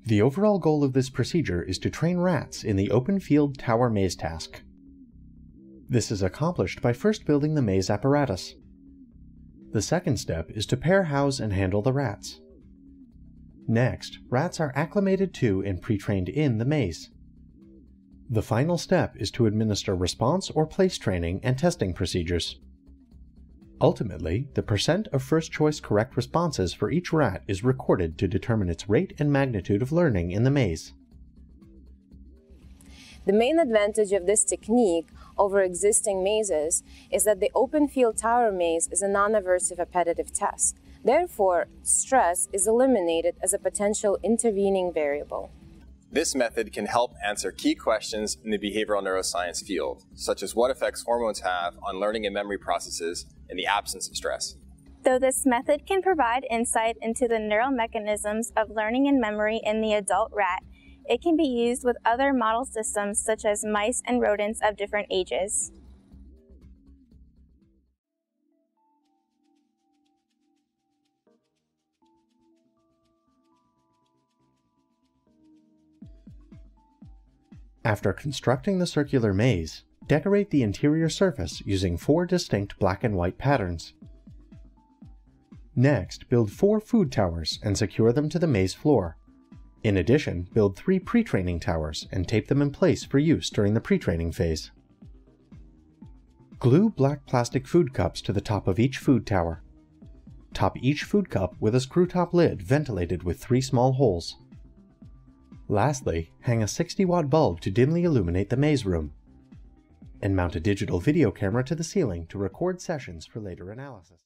The overall goal of this procedure is to train rats in the open field tower maze task. This is accomplished by first building the maze apparatus. The second step is to pair house and handle the rats. Next, rats are acclimated to and pre-trained in the maze. The final step is to administer response or place training and testing procedures. Ultimately, the percent of first-choice correct responses for each rat is recorded to determine its rate and magnitude of learning in the maze. The main advantage of this technique over existing mazes is that the open field tower maze is a non-aversive appetitive task. Therefore, stress is eliminated as a potential intervening variable. This method can help answer key questions in the behavioral neuroscience field, such as what effects hormones have on learning and memory processes in the absence of stress. Though this method can provide insight into the neural mechanisms of learning and memory in the adult rat, it can be used with other model systems such as mice and rodents of different ages. After constructing the circular maze, decorate the interior surface using 4 distinct black and white patterns. Next, build 4 food towers and secure them to the maze floor. In addition, build 3 pre-training towers and tape them in place for use during the pre-training phase. Glue black plastic food cups to the top of each food tower. Top each food cup with a screw-top lid ventilated with 3 small holes. Lastly, hang a 60-watt bulb to dimly illuminate the maze room. And mount a digital video camera to the ceiling to record sessions for later analysis.